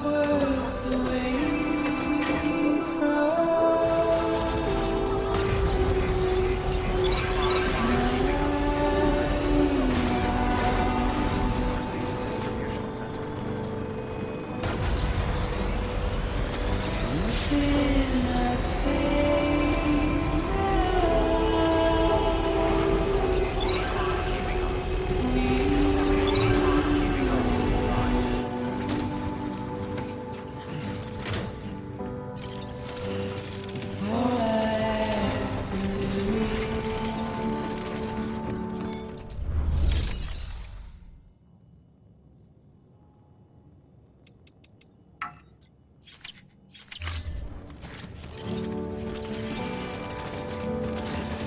words away from nothing I say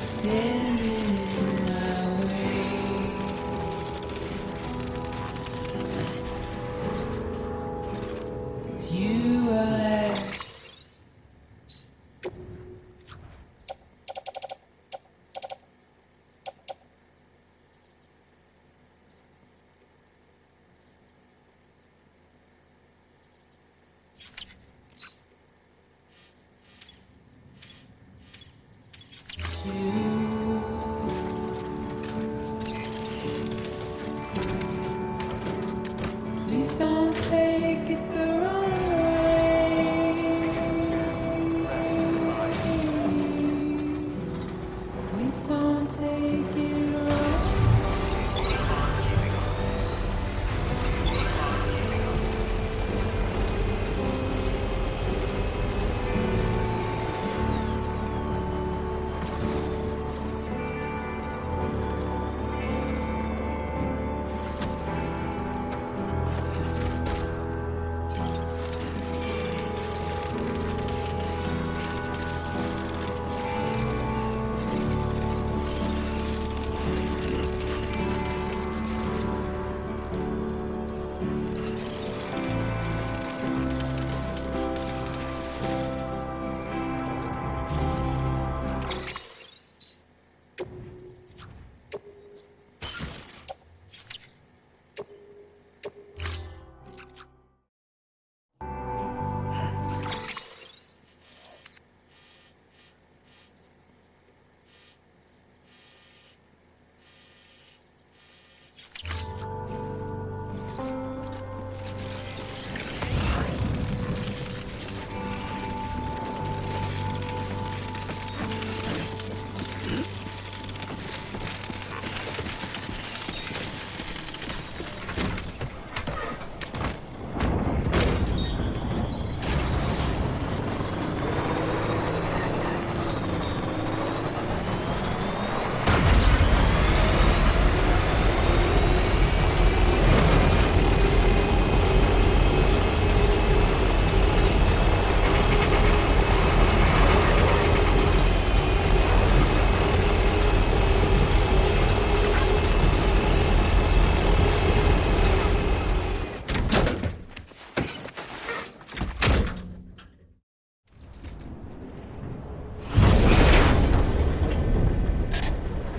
standing in my way. It's you I like. Please don't take it the wrong way. Please don't take it wrong.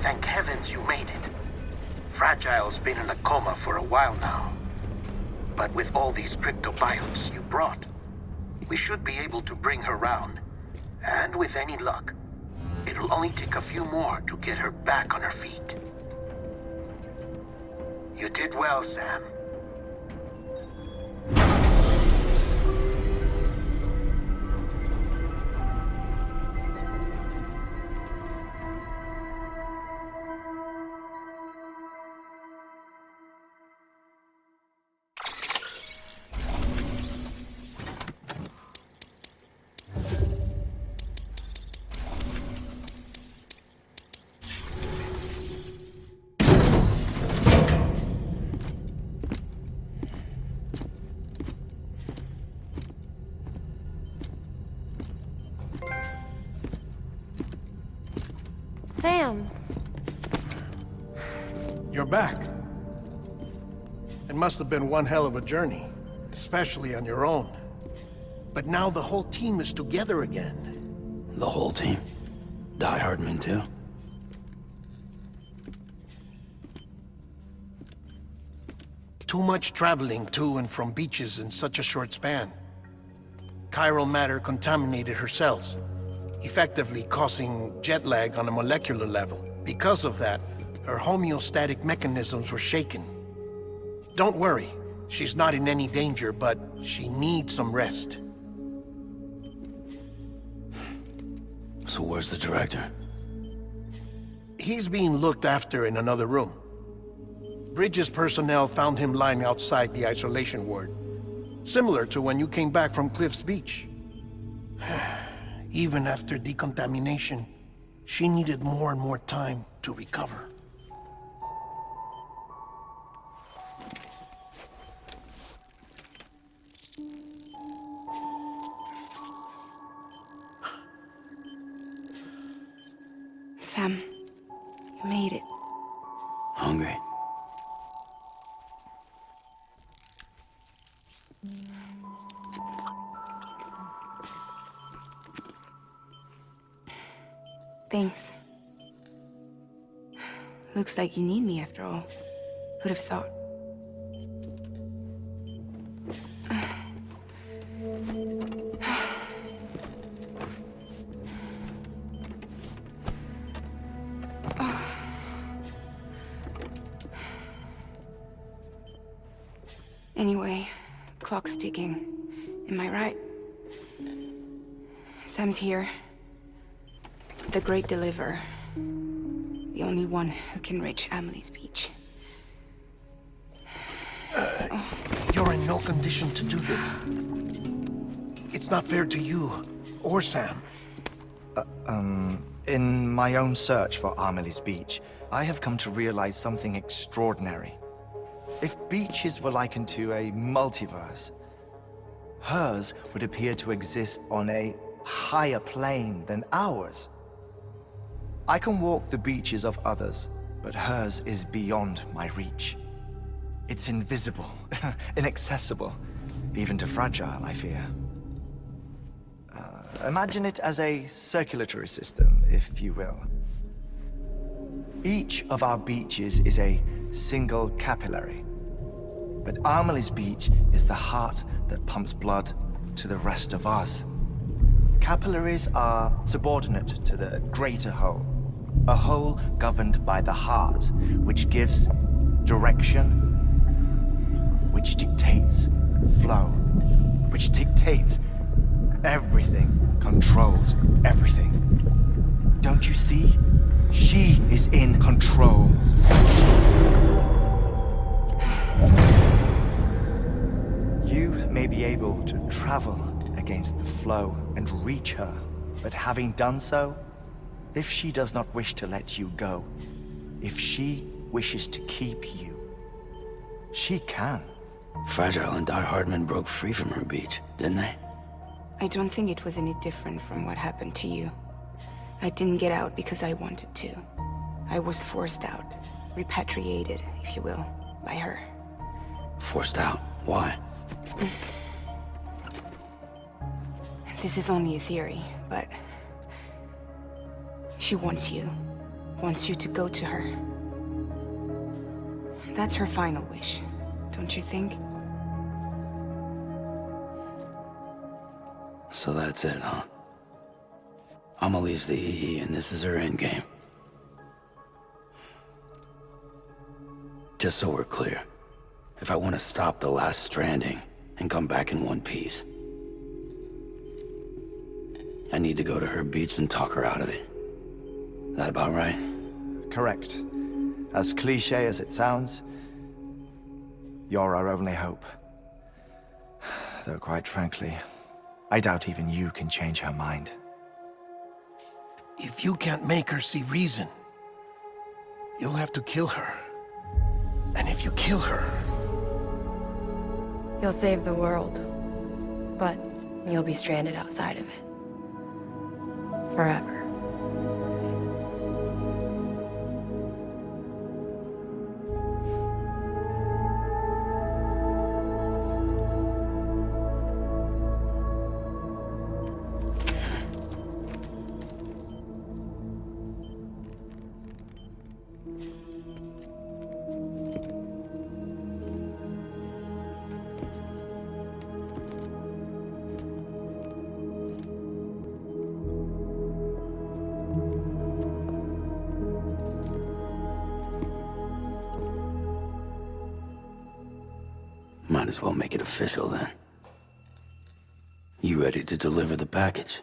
Thank heavens you made it. Fragile's been in a coma for a while now. But with all these cryptobiotes you brought, we should be able to bring her round. And with any luck, it'll only take a few more to get her back on her feet. You did well, Sam. Sam. You're back. It must have been one hell of a journey, especially on your own. But now the whole team is together again. The whole team? Die Hardman too? Too much traveling to and from beaches in such a short span. Chiral matter contaminated her cells, effectively causing jet lag on a molecular level. Because of that, her homeostatic mechanisms were shaken. Don't worry, she's not in any danger, but she needs some rest. So where's the director? He's being looked after in another room. Bridges personnel found him lying outside the isolation ward. Similar to when you came back from Cliff's Beach. Even after decontamination, she needed more and more time to recover. Sam, you made it. Hungry? Thanks. Looks like you need me after all. Who'd have thought? Anyway, clock's ticking. Am I right? Sam's here. The Great Deliverer. The only one who can reach Amelie's Beach. You're in no condition to do this. It's not fair to you, or Sam. In my own search for Amelie's Beach, I have come to realize something extraordinary. If beaches were likened to a multiverse, hers would appear to exist on a higher plane than ours. I can walk the beaches of others, but hers is beyond my reach. It's invisible, inaccessible, even to Fragile, I fear. Imagine it as a circulatory system, if you will. Each of our beaches is a single capillary, but Amelie's Beach is the heart that pumps blood to the rest of us. Capillaries are subordinate to the greater whole, a whole governed by the heart, which gives direction, which dictates flow, which dictates everything, controls everything. Don't you see? She is in control. You may be able to travel against the flow and reach her, but having done so, if she does not wish to let you go, if she wishes to keep you, she can. Fragile and Die Hardman broke free from her beach, didn't they? I don't think it was any different from what happened to you. I didn't get out because I wanted to. I was forced out, repatriated, if you will, by her. Forced out? Why? This is only a theory, but she wants you to go to her. That's her final wish, don't you think? So that's it, huh? Amelie's the EE and this is her endgame. Just so we're clear, if I want to stop the last Stranding and come back in one piece, I need to go to her beach and talk her out of it. That about right? Correct. As cliché as it sounds, you're our only hope. Though quite frankly, I doubt even you can change her mind. If you can't make her see reason, you'll have to kill her. And if you kill her... You'll save the world, but you'll be stranded outside of it. Forever. Might as well make it official then. You ready to deliver the package?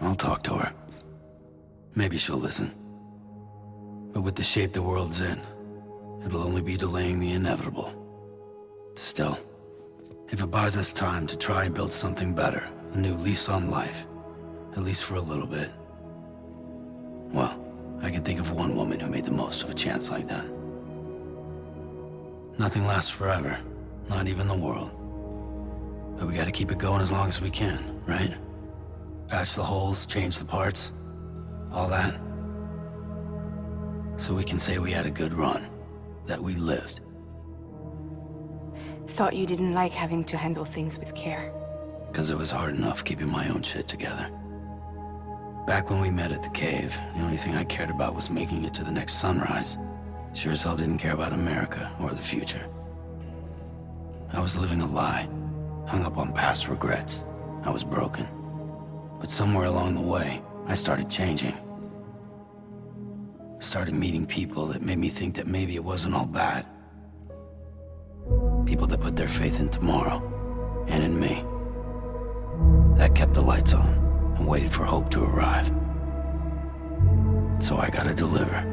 I'll talk to her. Maybe she'll listen. But with the shape the world's in, it'll only be delaying the inevitable. Still, if it buys us time to try and build something better, a new lease on life, at least for a little bit, well, I can think of one woman who made the most of a chance like that. Nothing lasts forever, not even the world. But we gotta keep it going as long as we can, right? Patch the holes, change the parts, all that. So we can say we had a good run, that we lived. Thought you didn't like having to handle things with care. 'Cause it was hard enough keeping my own shit together. Back when we met at the cave, the only thing I cared about was making it to the next sunrise. Sure as hell didn't care about America or the future. I was living a lie, hung up on past regrets. I was broken. But somewhere along the way, I started changing. Started meeting people that made me think that maybe it wasn't all bad. People that put their faith in tomorrow, and in me. That kept the lights on, and waited for hope to arrive. So I gotta deliver,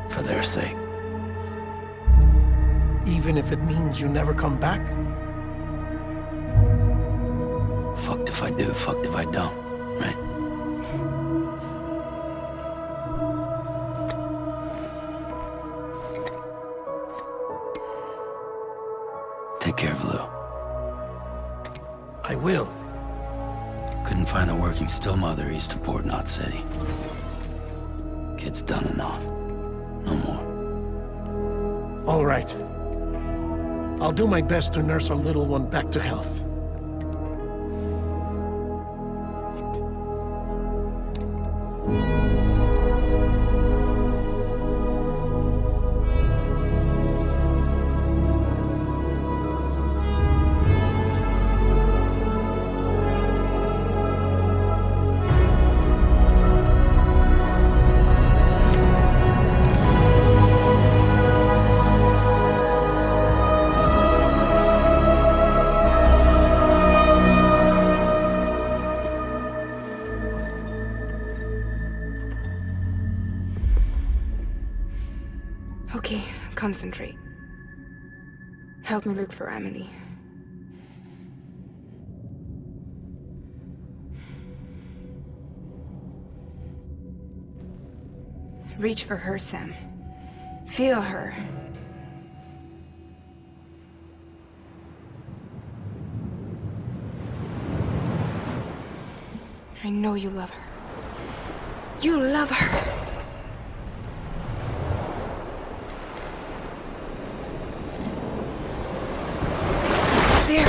for their sake. Even if it means you never come back? Fucked if I do, fucked if I don't, right? Take care of Lou. I will. Couldn't find a working still mother east of Port Knot City. Kid's done enough. No more. All right. I'll do my best to nurse our little one back to health. Okay, concentrate. Help me look for Emily. Reach for her, Sam. Feel her. I know you love her. You love her! There!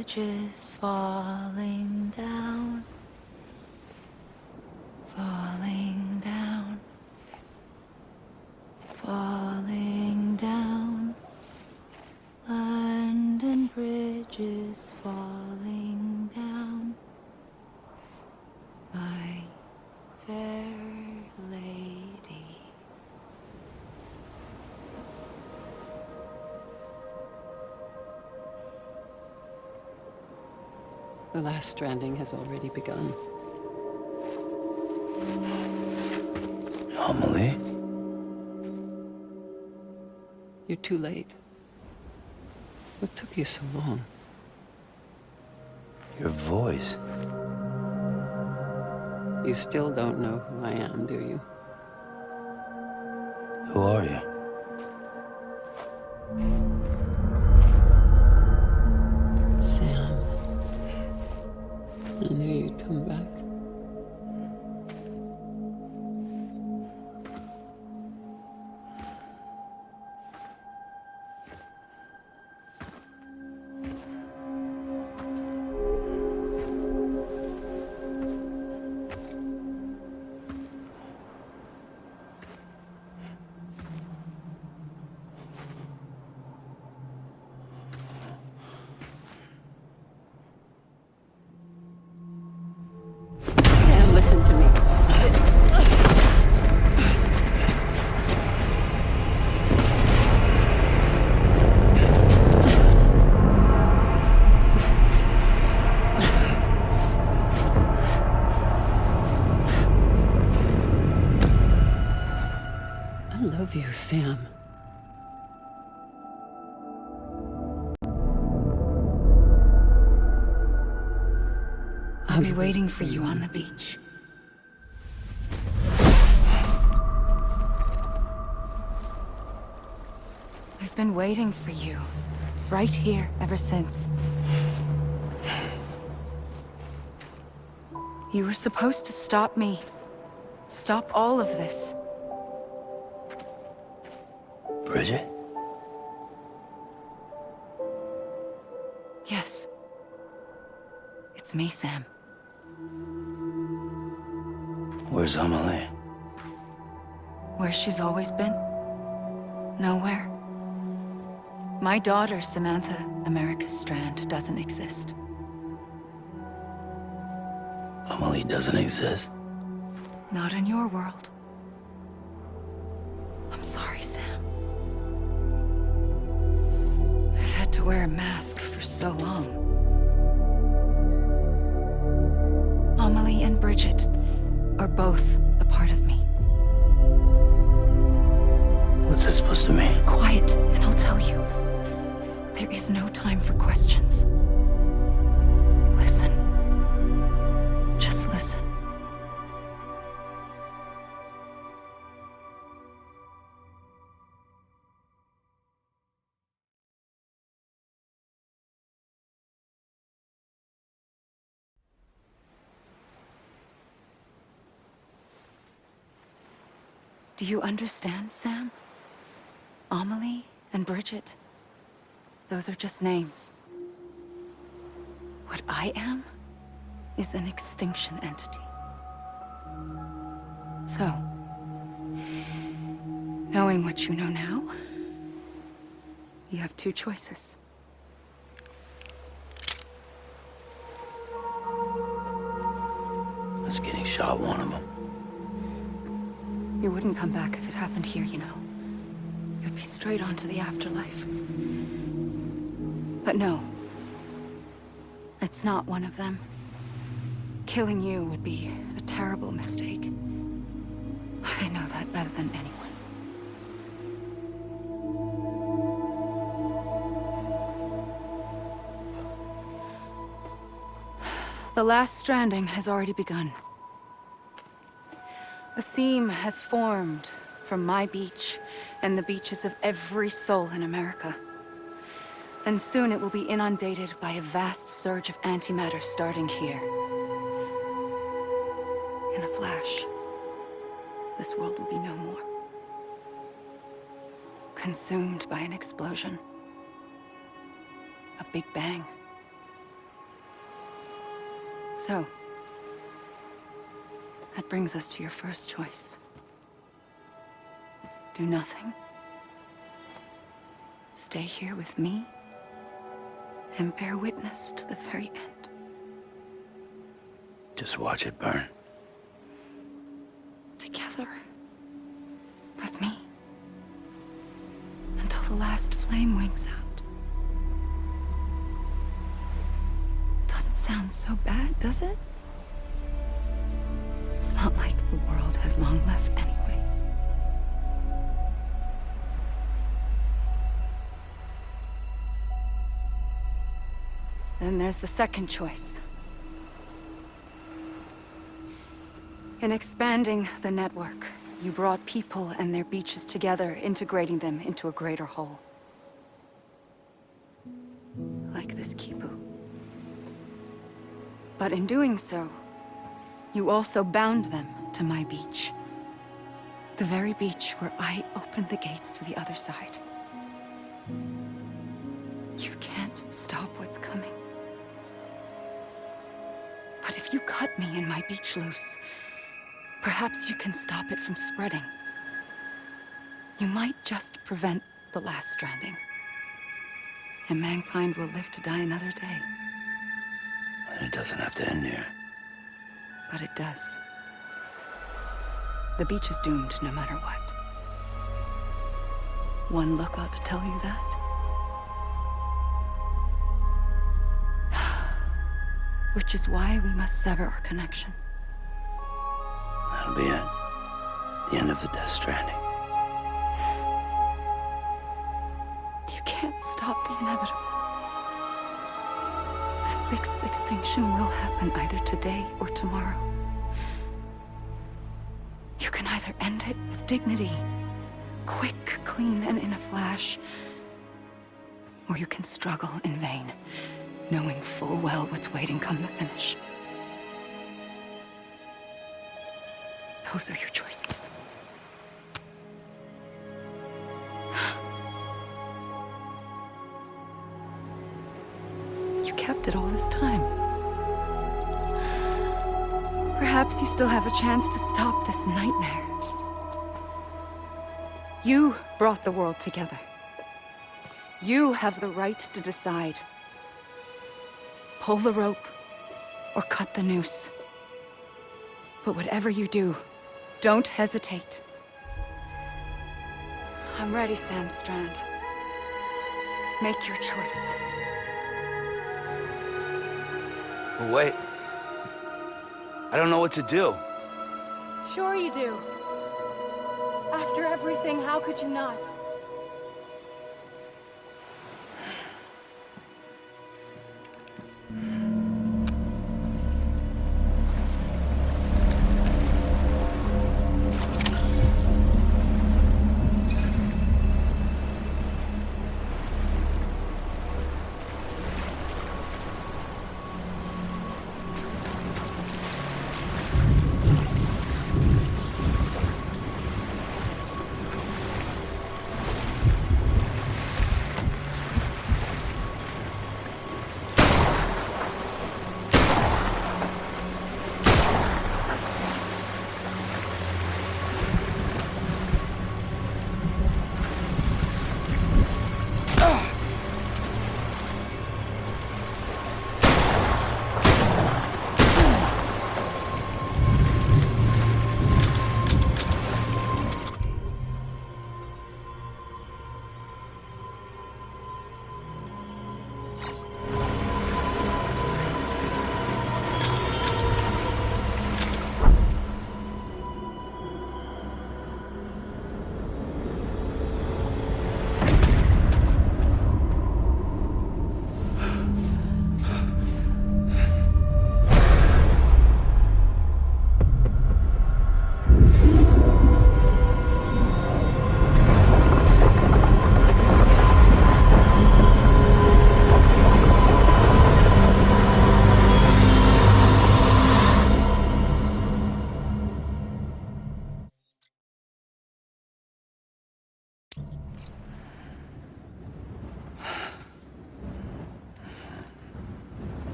bridges falling down, falling down, falling down. London Bridge is falling down, my fair lady. The last stranding has already begun. Amelie? You're too late. What took you so long? Your voice. You still don't know who I am, do you? Who are you? Sam. I knew you'd come back. Sam, listen to me. I love you, Sam. I'll be waiting for you on the beach. I've been waiting for you, right here, ever since. You were supposed to stop me. Stop all of this. Bridget? Yes. It's me, Sam. Where's Amelie? Where she's always been. Nowhere. My daughter, Samantha America Strand, doesn't exist. Amelie doesn't exist. Not in your world. I'm sorry, Sam. I've had to wear a mask for so long. Amelie and Bridget are both a part of me. What's that supposed to mean? Quiet, and I'll tell you. There is no time for questions. Listen. Just listen. Do you understand, Sam? Amelie and Bridget, those are just names. What I am is an extinction entity. So, knowing what you know now, you have two choices. Us getting shot, one of them. You wouldn't come back if it happened here, you know. You'd be straight on to the afterlife. But no. It's not one of them. Killing you would be a terrible mistake. I know that better than anyone. The last stranding has already begun. A seam has formed from my beach and the beaches of every soul in America. And soon it will be inundated by a vast surge of antimatter starting here. In a flash, this world will be no more. Consumed by an explosion. A big bang. So, that brings us to your first choice. Do nothing. Stay here with me, and bear witness to the very end. Just watch it burn. Together. With me. Until the last flame winks out. Doesn't sound so bad, does it? It's not like the world has long left anyway. Then there's the second choice. In expanding the network, you brought people and their beaches together, integrating them into a greater whole. Like this Kipu. But in doing so, you also bound them to my beach. The very beach where I opened the gates to the other side. You can't stop what's coming. But if you cut me and my beach loose, perhaps you can stop it from spreading. You might just prevent the last stranding. And mankind will live to die another day. And it doesn't have to end here. But it does. The beach is doomed no matter what. One look ought to tell you that. Which is why we must sever our connection. That'll be it. The end of the Death Stranding. You can't stop the inevitable. The sixth extinction will happen either today or tomorrow. You can either end it with dignity, quick, clean, and in a flash, or you can struggle in vain, knowing full well what's waiting come the finish. Those are your choices. You kept it all this time. Perhaps you still have a chance to stop this nightmare. You brought the world together. You have the right to decide. Pull the rope, or cut the noose. But whatever you do, don't hesitate. I'm ready, Sam Strand. Make your choice. But wait. I don't know what to do. Sure you do. After everything, how could you not?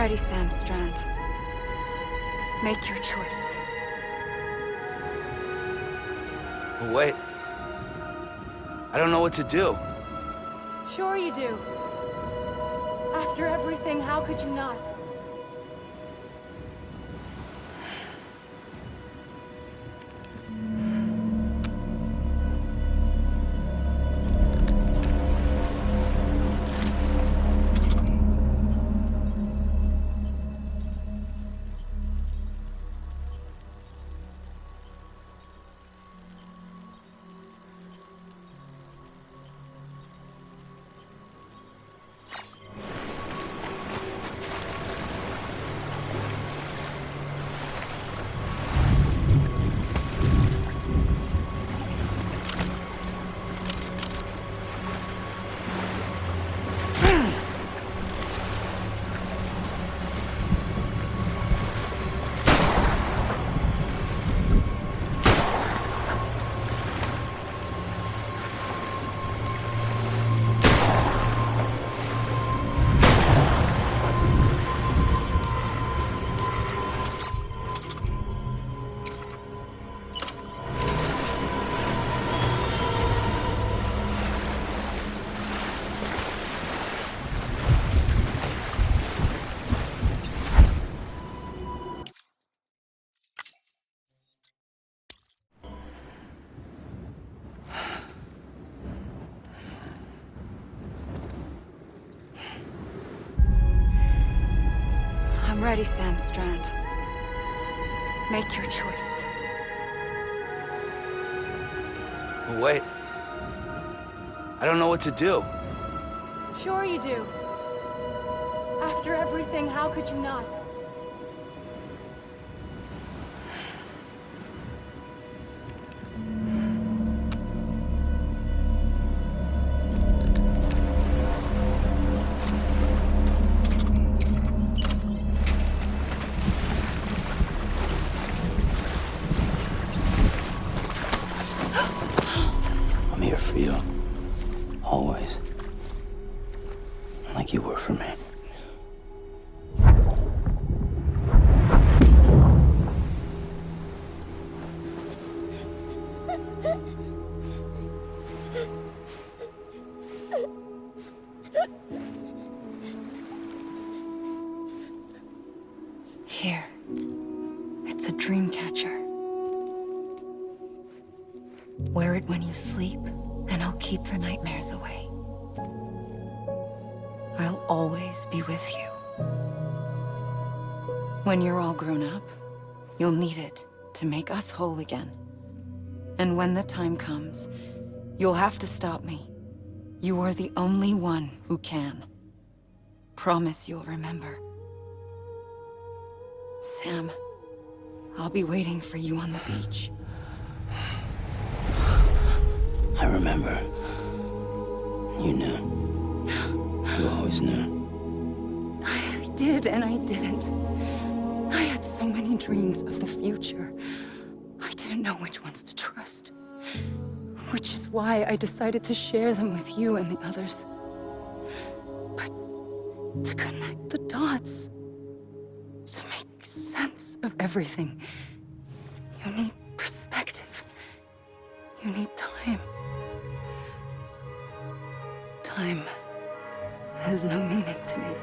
ready, Sam Strand. Make your choice. But wait. I don't know what to do. Sure you do. After everything, how could you not? I'm ready, Sam Strand. Make your choice. But wait. I don't know what to do. Sure you do. After everything, how could you not? I'm here for you. Always. Like you were for me. Here. It's a dream catcher. Wear it when you sleep, and I'll keep the nightmares away. I'll always be with you. When you're all grown up, you'll need it to make us whole again. And when the time comes, you'll have to stop me. You are the only one who can. Promise you'll remember. Sam, I'll be waiting for you on the beach. I remember. You knew. You always knew. I did and I didn't. I had so many dreams of the future. I didn't know which ones to trust. Which is why I decided to share them with you and the others. But to connect the dots, to make sense of everything, you need perspective. You need time. Time has no meaning to me.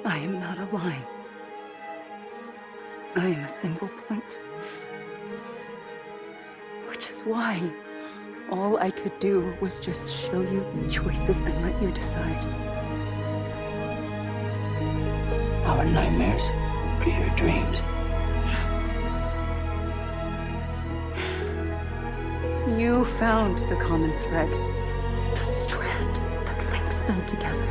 I am not a line. I am a single point. Which is why all I could do was just show you the choices and let you decide. Our nightmares are your dreams. You found the common thread, the strand that links them together.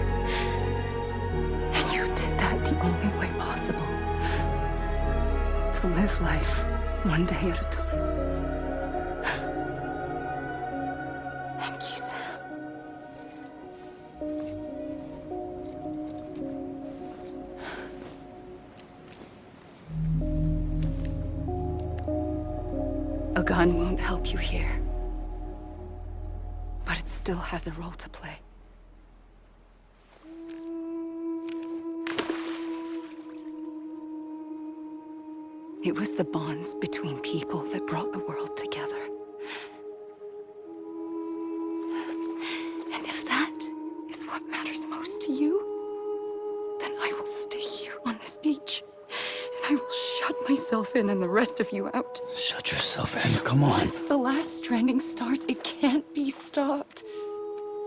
And you did that the only way possible. To live life one day at a time. Thank you, Sam. A gun won't help you here. But it still has a role to play. It was the bonds between people that brought the world together. And if that is what matters most to you, then I will stay here on this beach. And I will shut myself in and the rest of you out. Shut yourself in, come on. Once the last stranding starts, it can't be stopped.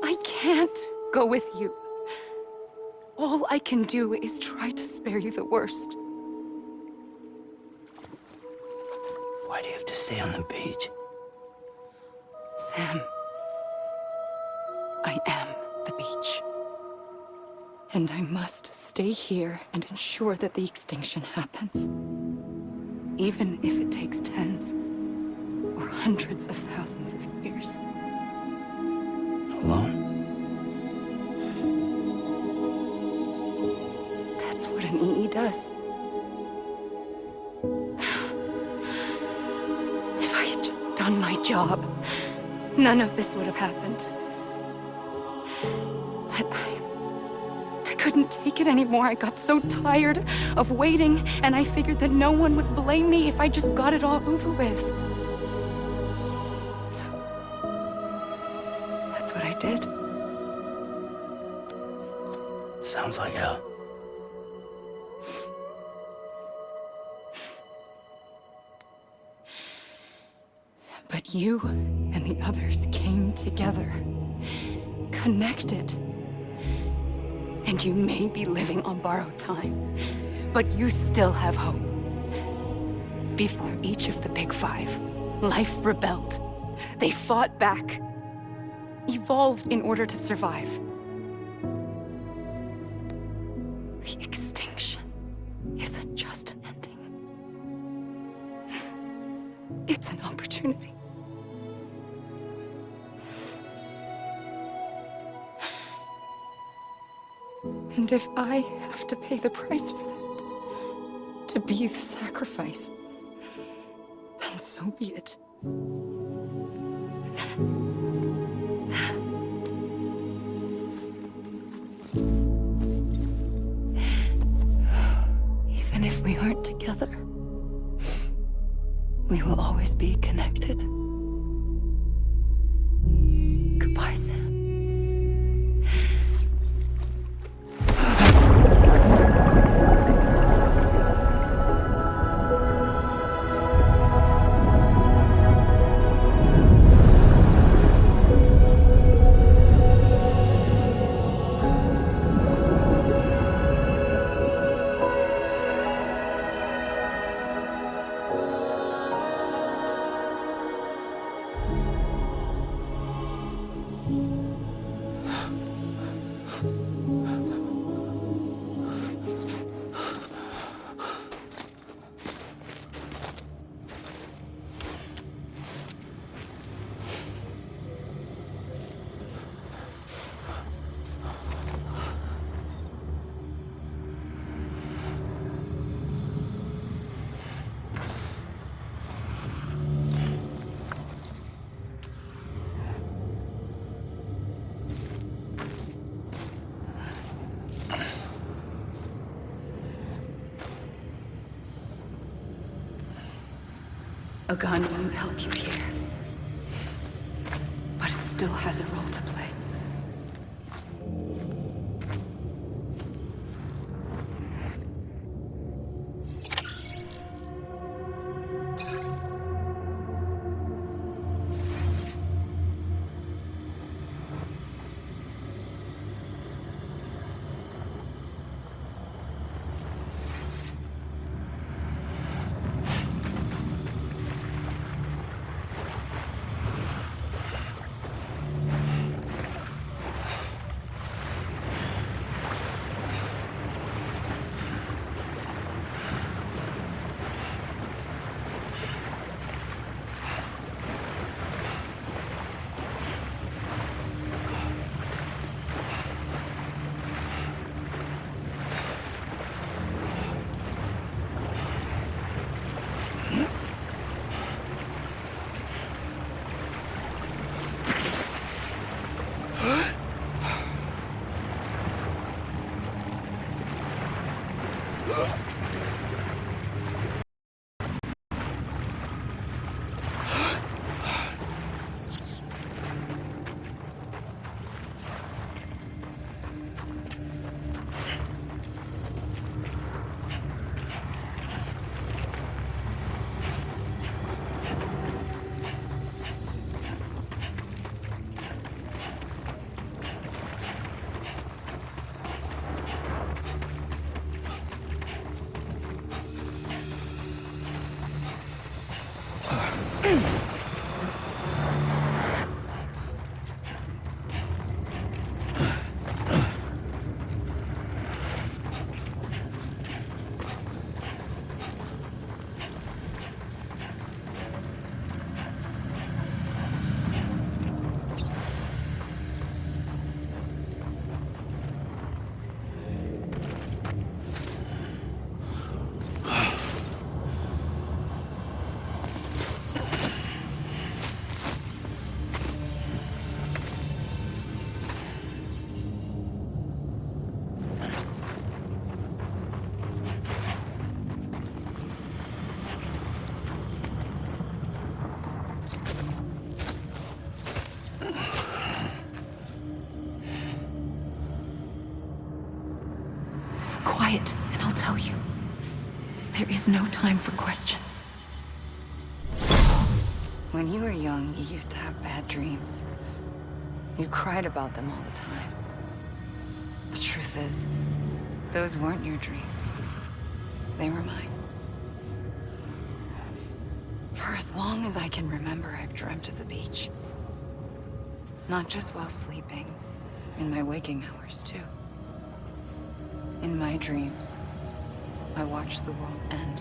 I can't go with you. All I can do is try to spare you the worst. Why do you have to stay on the beach? Sam, I am the beach. And I must stay here and ensure that the extinction happens. Even if it takes tens or hundreds of thousands of years. Alone? That's what an EE does. If I had just done my job, none of this would have happened. But I couldn't take it anymore. I got so tired of waiting, and I figured that no one would blame me if I just got it all over with. So, that's what I did. Sounds like hell. But you and the others came together, connected. And you may be living on borrowed time, but you still have hope. Before each of the Big Five, life rebelled. They fought back, evolved in order to survive. The extinction isn't just an ending. It's an opportunity. And if I have to pay the price for that, to be the sacrifice, then so be it. Even if we aren't together, we will always be connected. Goodbye, Sam. A gun won't help you here. But it still has a role to play. quiet, and I'll tell you. There is no time for questions. When you were young, you used to have bad dreams. You cried about them all the time. The truth is, those weren't your dreams. They were mine. For as long as I can remember, I've dreamt of the beach. Not just while sleeping, in my waking hours, too. In my dreams, I watched the world end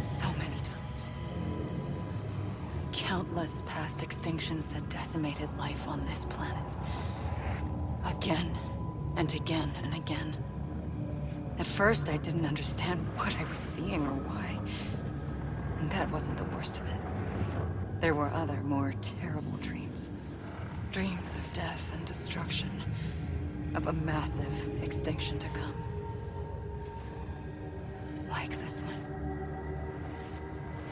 so many times. Countless past extinctions that decimated life on this planet. Again, and again, and again. At first, I didn't understand what I was seeing or why. And that wasn't the worst of it. There were other, more terrible dreams. Dreams of death and destruction. Of a massive extinction to come. Like this one.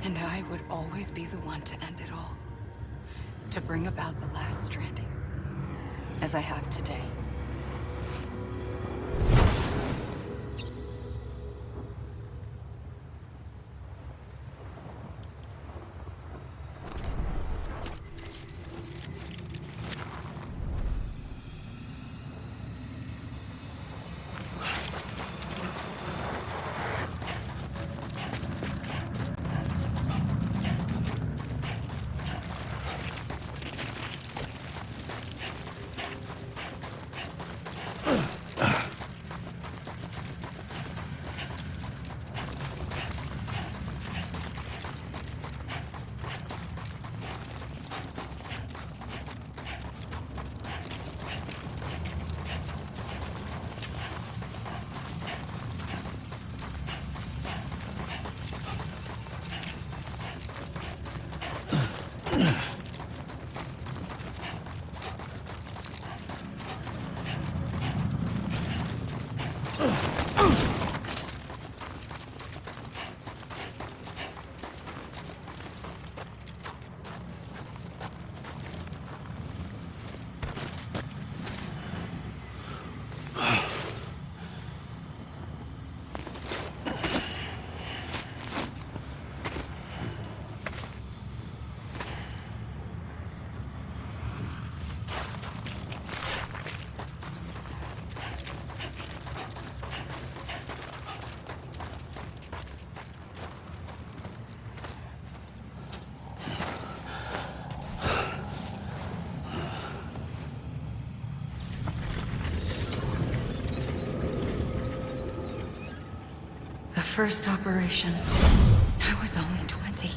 And I would always be the one to end it all. To bring about the last stranding. As I have today. First operation, I was only 20.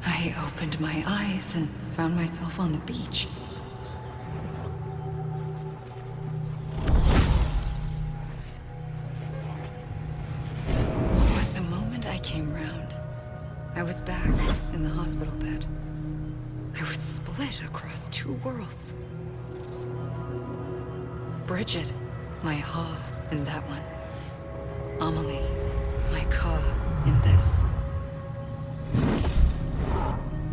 I opened my eyes and found myself on the beach. But the moment I came round, I was back in the hospital bed. I was split across two worlds. Bridget, my Ha in that one. Amelie, my Ka in this.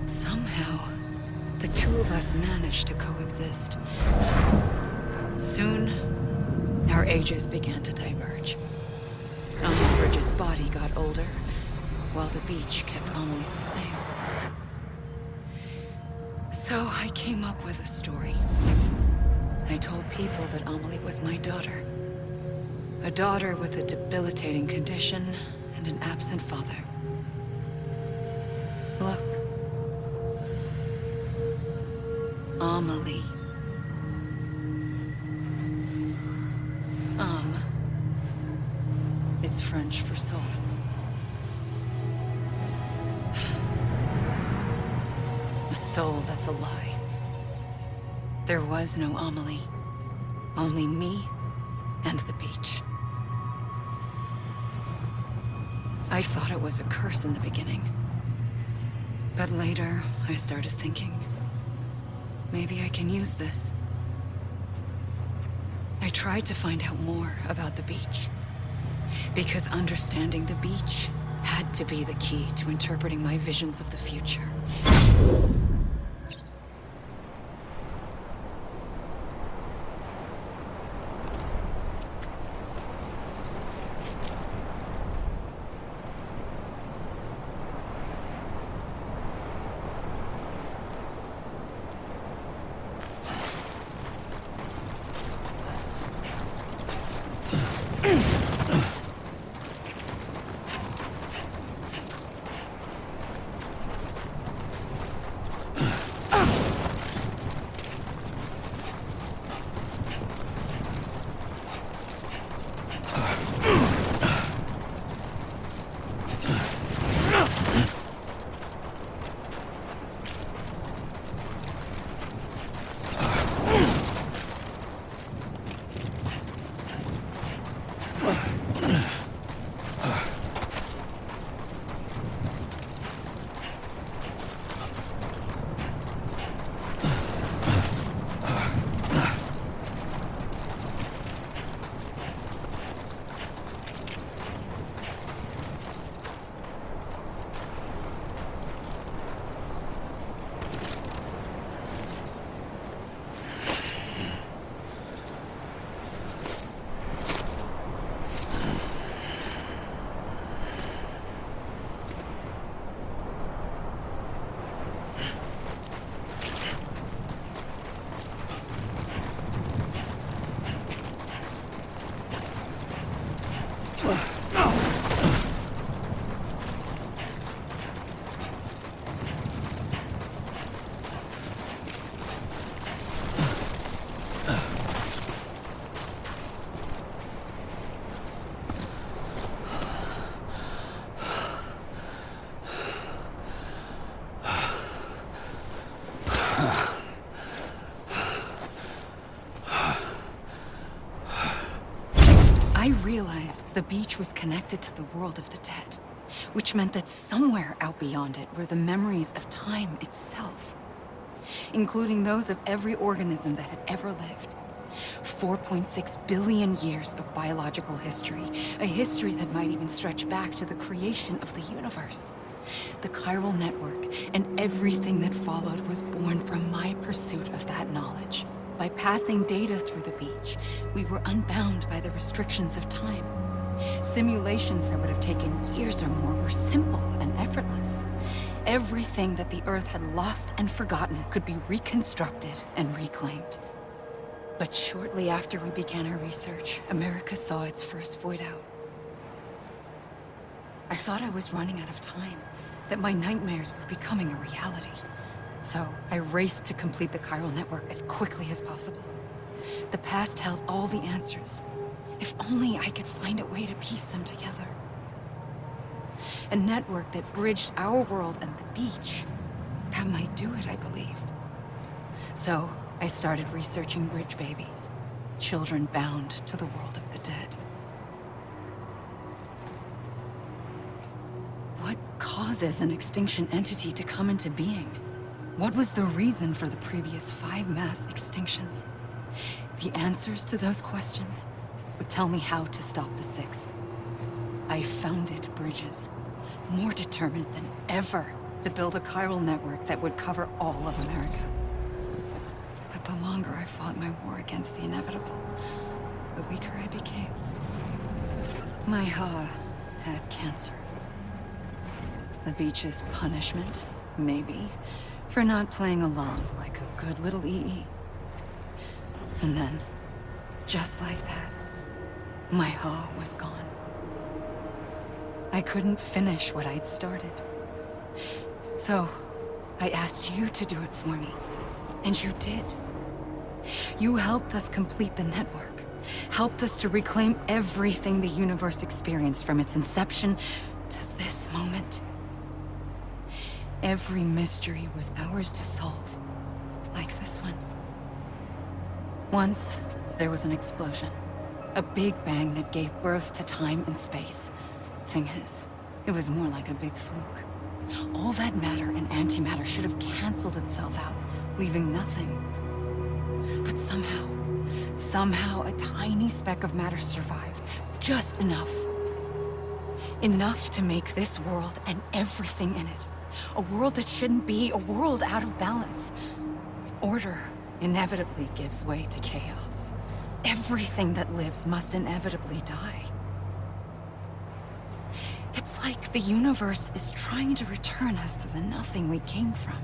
Somehow, the two of us managed to coexist. Soon, our ages began to diverge. Bridget's body got older, while the beach kept Amelie's the same. So I came up with a story. I told people that Amelie was my daughter. A daughter with a debilitating condition and an absent father. Look. Amelie. Is French for soul. A soul that's a lie. There was no Amelie. Only me and the beach. I thought it was a curse in the beginning. But later, I started thinking, maybe I can use this. I tried to find out more about the beach. Because understanding the beach had to be the key to interpreting my visions of the future. past, the beach was connected to the world of the dead, which meant that somewhere out beyond it were the memories of time itself, including those of every organism that had ever lived. 4.6 billion years of biological history, a history that might even stretch back to the creation of the universe. The chiral network and everything that followed was born from my pursuit of that knowledge. By passing data through the beach, we were unbound by the restrictions of time. Simulations that would have taken years or more were simple and effortless. Everything that the Earth had lost and forgotten could be reconstructed and reclaimed. But shortly after we began our research, America saw its first void out. I thought I was running out of time, that my nightmares were becoming a reality. So I raced to complete the chiral network as quickly as possible. The past held all the answers. If only I could find a way to piece them together. A network that bridged our world and the beach. That might do it, I believed. So I started researching bridge babies, children bound to the world of the dead. What causes an extinction entity to come into being? What was the reason for the previous 5 mass extinctions? The answers to those questions would tell me how to stop the 6th. I founded bridges, more determined than ever to build a chiral network that would cover all of America. But the longer I fought my war against the inevitable, the weaker I became. My Ha had cancer. The beach's punishment, maybe, for not playing along like a good little EE. And then, just like that, my Ha was gone. I couldn't finish what I'd started. So, I asked you to do it for me, and you did. You helped us complete the network, helped us to reclaim everything the universe experienced from its inception to this moment. Every mystery was ours to solve, like this one. Once, there was an explosion. A big bang that gave birth to time and space. Thing is, it was more like a big fluke. All that matter and antimatter should have canceled itself out, leaving nothing. But somehow a tiny speck of matter survived. Just enough. Enough to make this world and everything in it. A world that shouldn't be, a world out of balance. Order inevitably gives way to chaos. Everything that lives must inevitably die. It's like the universe is trying to return us to the nothing we came from.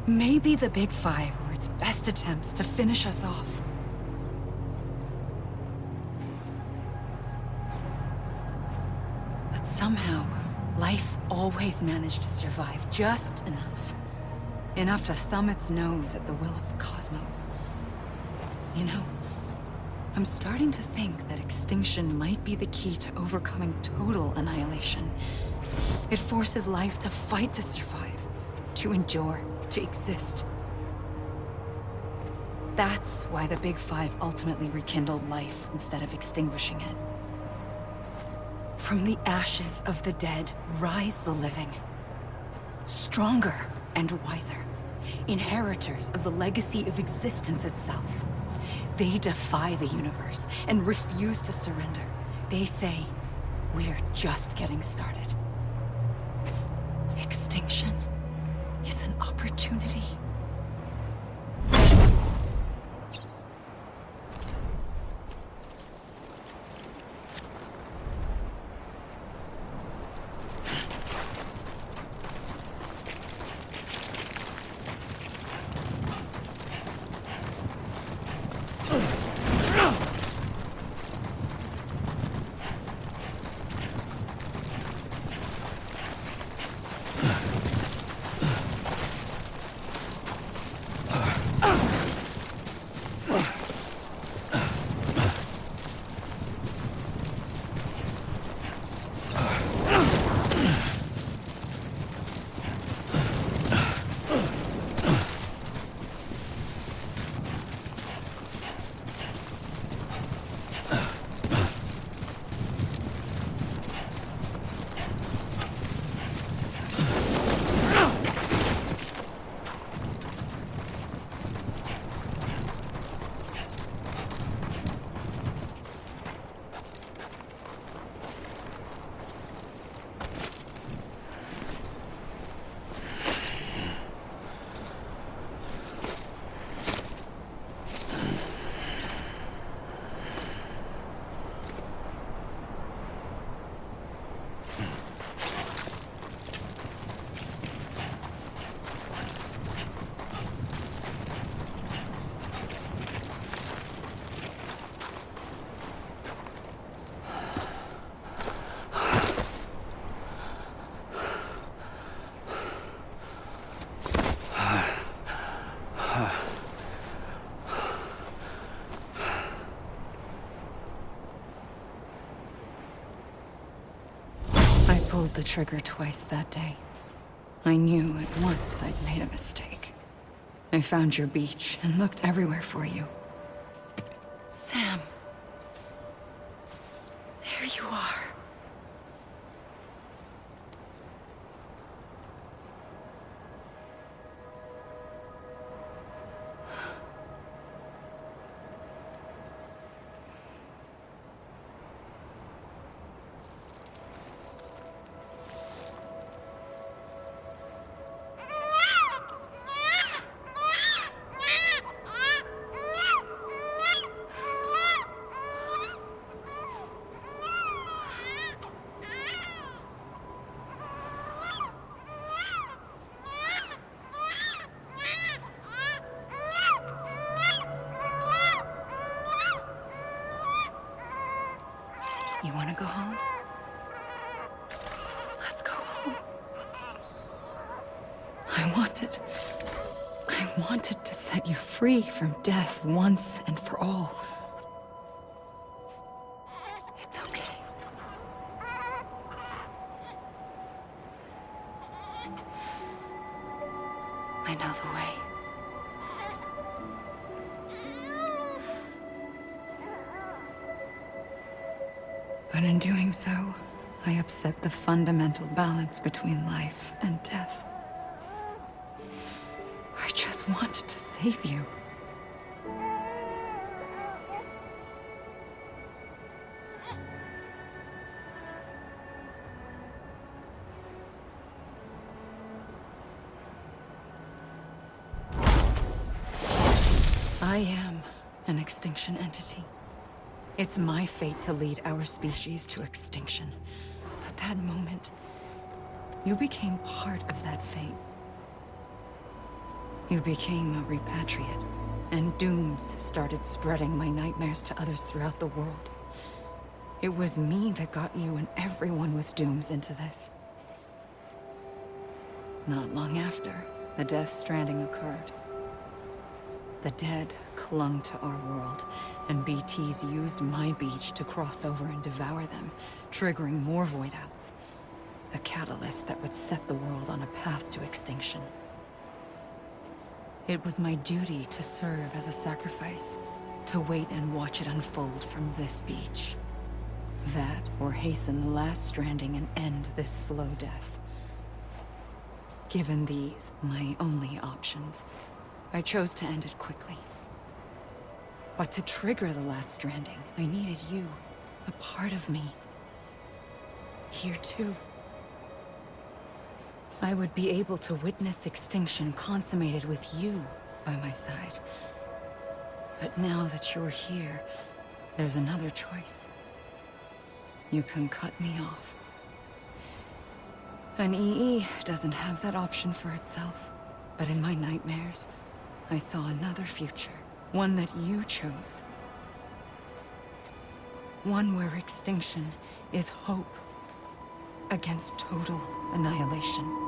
Maybe the Big Five were its best attempts to finish us off. But somehow, life always managed to survive just enough. Enough to thumb its nose at the will of the cosmos. You know, I'm starting to think that extinction might be the key to overcoming total annihilation. It forces life to fight to survive, to endure, to exist. That's why the Big Five ultimately rekindled life instead of extinguishing it. From the ashes of the dead rise the living. Stronger and wiser. Inheritors of the legacy of existence itself. They defy the universe and refuse to surrender. They say, we're just getting started. Extinction is an opportunity. pulled the trigger twice that day. I knew at once I'd made a mistake. I found your beach and looked everywhere for you. Sam. There you are. You want to go home? Let's go home. I wanted to set you free from death once and for all. It's okay. I know the way. But in doing so, I upset the fundamental balance between life and death. I just wanted to save you. I am an extinction entity. It's my fate to lead our species to extinction. But that moment, you became part of that fate. You became a repatriate, and dooms started spreading my nightmares to others throughout the world. It was me that got you and everyone with dooms into this. Not long after, the Death Stranding occurred. The dead clung to our world, and BTs used my beach to cross over and devour them, triggering more void-outs. A catalyst that would set the world on a path to extinction. It was my duty to serve as a sacrifice, to wait and watch it unfold from this beach. That, or hasten the last stranding and end this slow death. Given these, my only options, I chose to end it quickly. But to trigger the last stranding, I needed you, a part of me. Here too. I would be able to witness extinction consummated with you by my side. But now that you're here, there's another choice. You can cut me off. An EE doesn't have that option for itself, but in my nightmares, I saw another future, one that you chose. One where extinction is hope against total annihilation.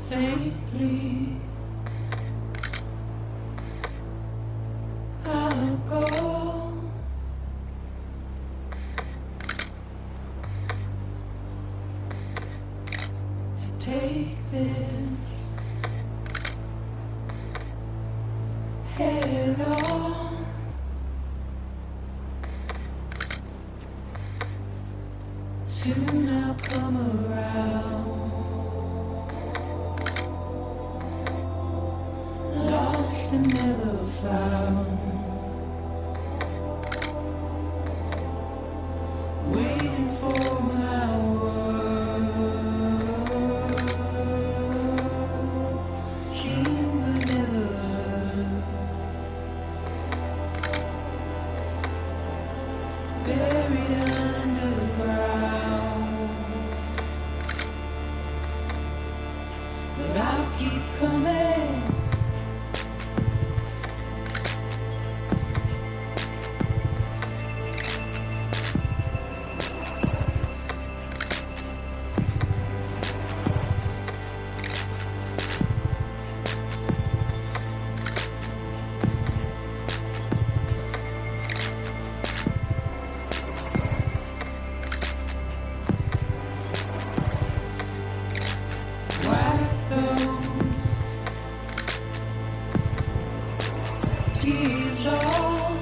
Faintly, I'll go. To take this head on. Soon I'll come around. Lost and never found. keep coming. Wipe those tears off.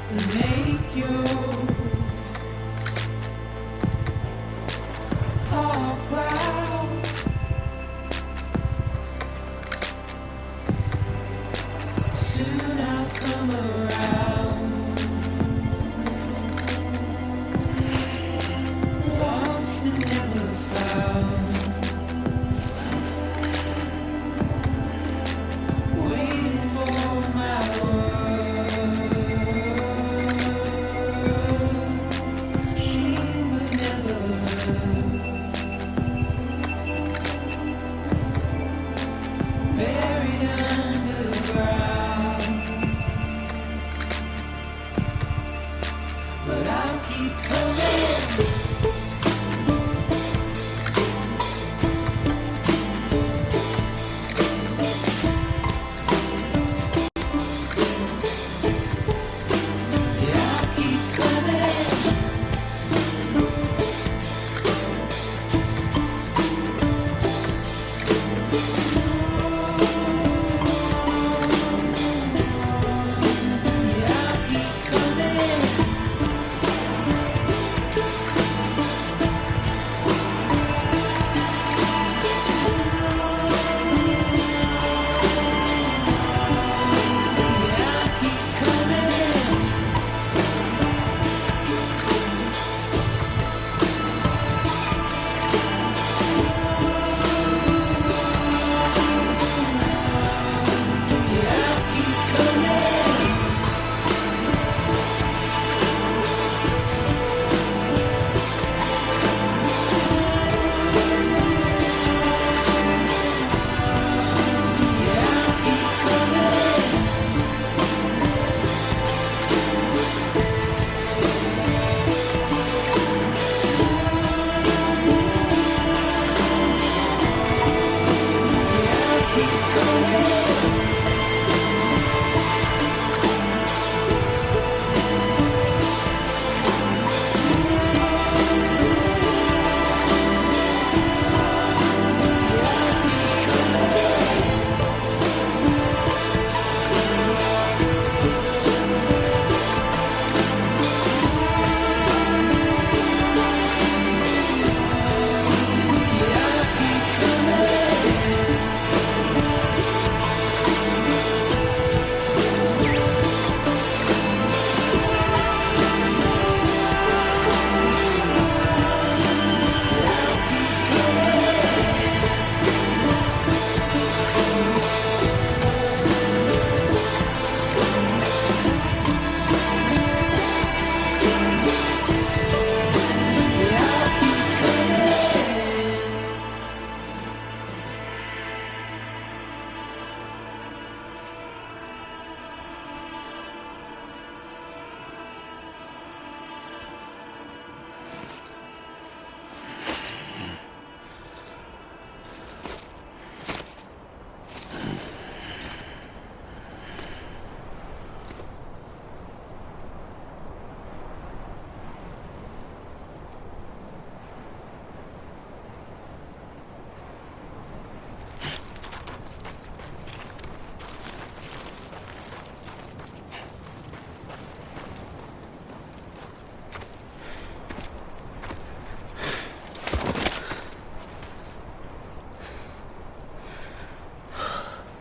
And make your heart proud. Soon I'll come around. Lost and never found. Waiting for my words. Seen but never heard. Buried underground. But I'll keep coming. Yeah, I'll keep coming. Yeah, I'll keep coming. Yeah, I'll keep coming. Yeah, I'll keep coming. Yeah, I'll keep coming. Yeah, I'll keep coming.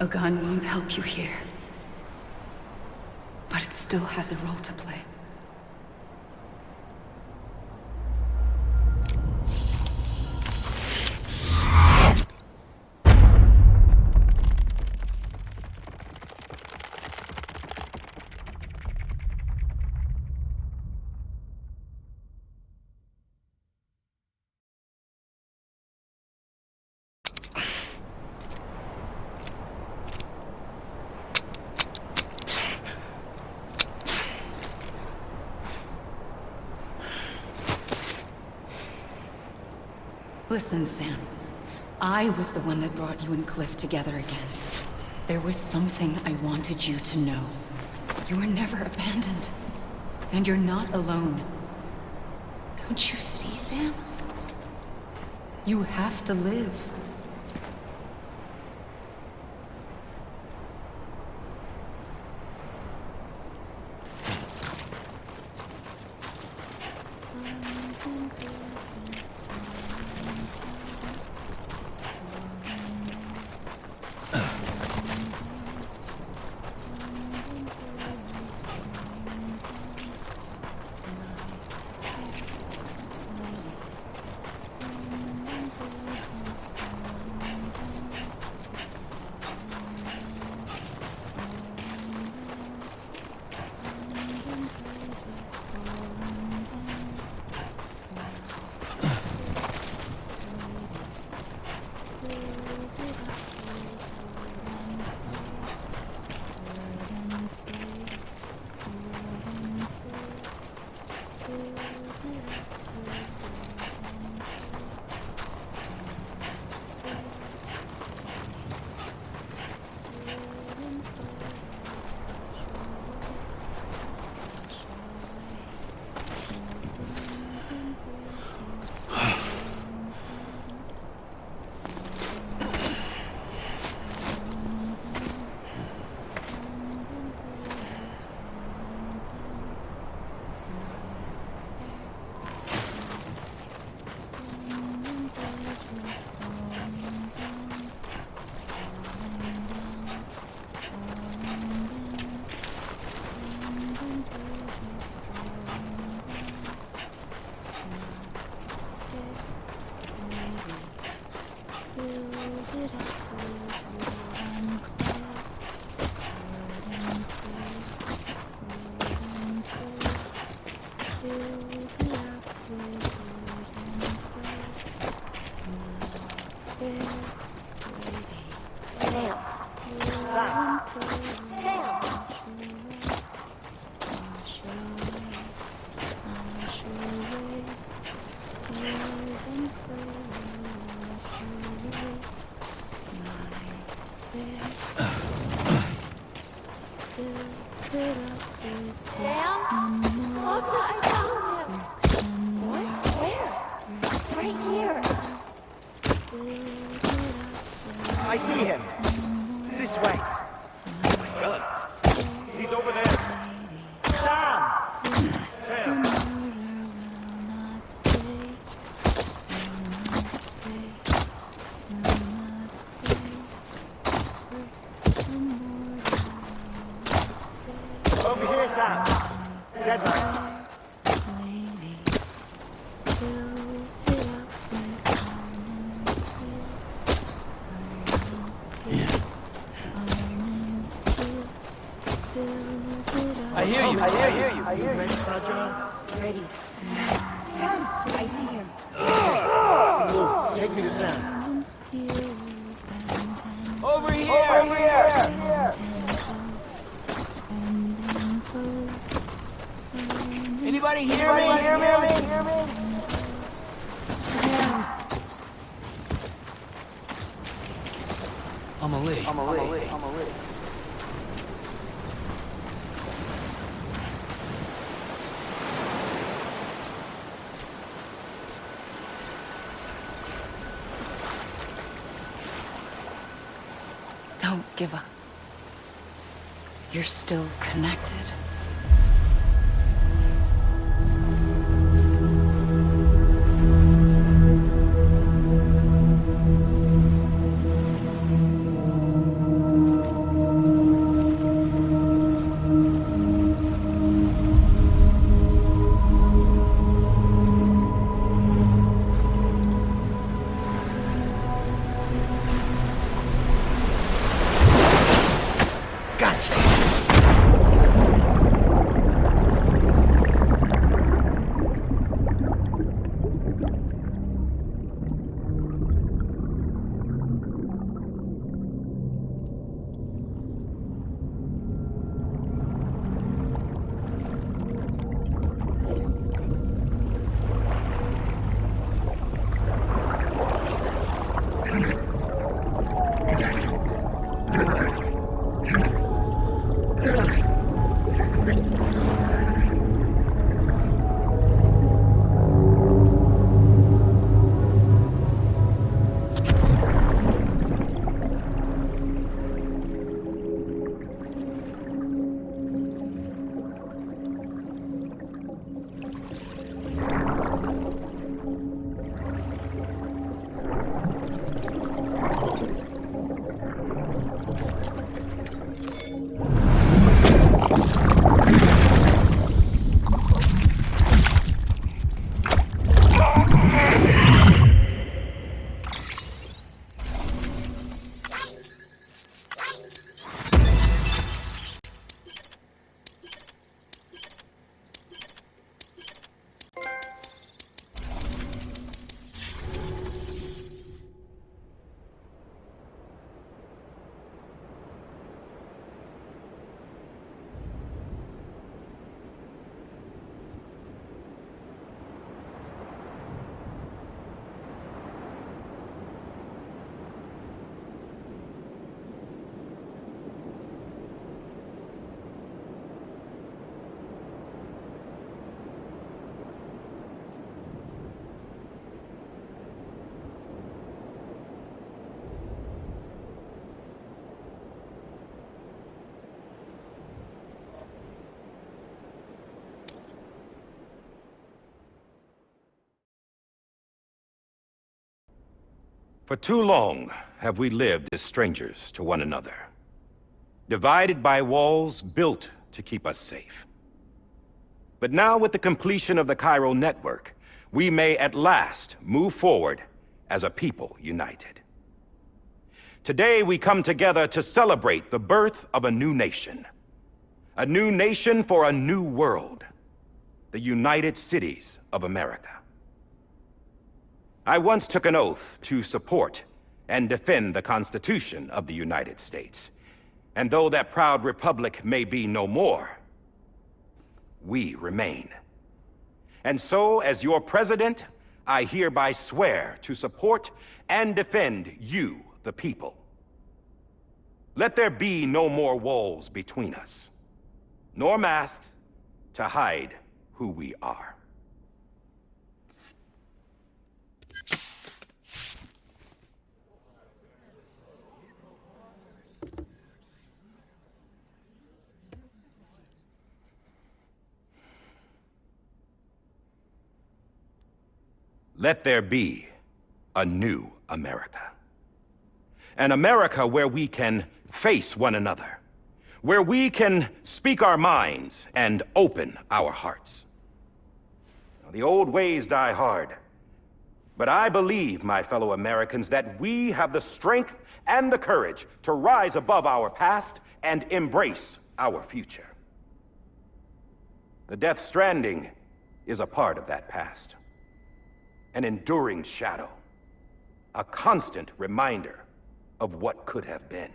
A gun won't help you here. But it still has a role to play. Listen, Sam. I was the one that brought you and Cliff together again. There was something I wanted you to know. You were never abandoned. And you're not alone. Don't you see, Sam? You have to live. I see him. This way. Villain. He's over there. Sam! Sam! Over here, Sam. Dead right. I hear you. Are you ready, Fragile? Ready. Sam, I see him. Take me to Sam. Over here. Anybody hear me? I'm a lead. Don't give up. You're still connected. Gotcha! For too long have we lived as strangers to one another, divided by walls built to keep us safe. But now, with the completion of the chiral network, we may at last move forward as a people united. Today we come together to celebrate the birth of a new nation. A new nation for a new world. The United Cities of America. I once took an oath to support and defend the Constitution of the United States. And though that proud republic may be no more, we remain. And so, as your president, I hereby swear to support and defend you, the people. Let there be no more walls between us, nor masks to hide who we are. Let there be a new America. An America where we can face one another, where we can speak our minds and open our hearts. Now, the old ways die hard, but I believe, my fellow Americans, that we have the strength and the courage to rise above our past and embrace our future. The Death Stranding is a part of that past. An enduring shadow, a constant reminder of what could have been.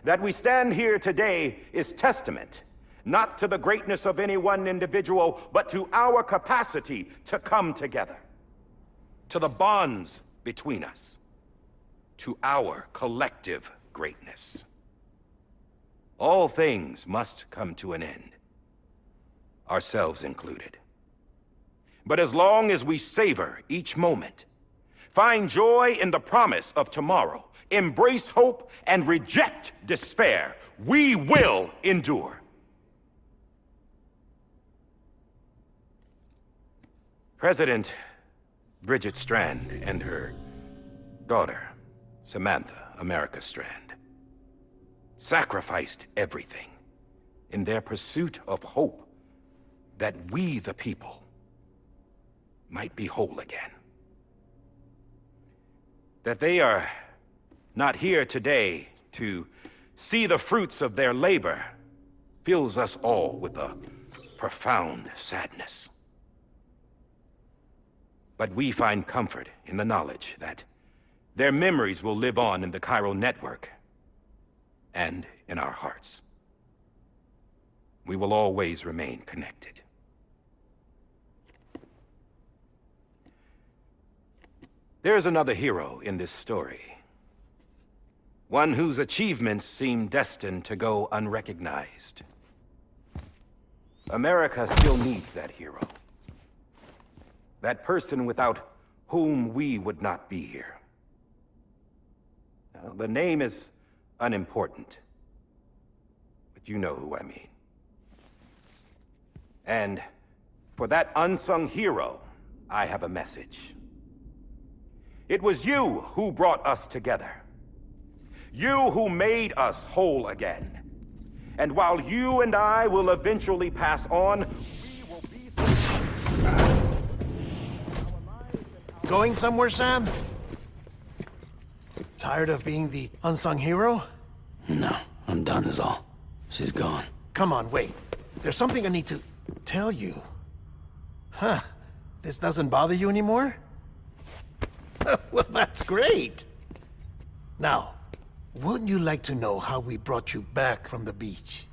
That we stand here today is testament, not to the greatness of any one individual, but to our capacity to come together, to the bonds between us, to our collective greatness. All things must come to an end, ourselves included. But as long as we savor each moment, find joy in the promise of tomorrow, embrace hope, and reject despair, we will endure. President Bridget Strand and her daughter, Samantha America Strand, sacrificed everything in their pursuit of hope that we, the people, might be whole again. That they are not here today to see the fruits of their labor fills us all with a profound sadness. But we find comfort in the knowledge that their memories will live on in the chiral network and in our hearts. We will always remain connected. There's another hero in this story. One whose achievements seem destined to go unrecognized. America still needs that hero. That person without whom we would not be here. Now, the name is unimportant, but you know who I mean. And for that unsung hero, I have a message. It was you who brought us together. You who made us whole again. And while you and I will eventually pass on, we will be... Going somewhere, Sam? Tired of being the unsung hero? No, I'm done is all. She's gone. Come on, wait. There's something I need to tell you. Huh. This doesn't bother you anymore? Well, that's great. Now, wouldn't you like to know how we brought you back from the beach?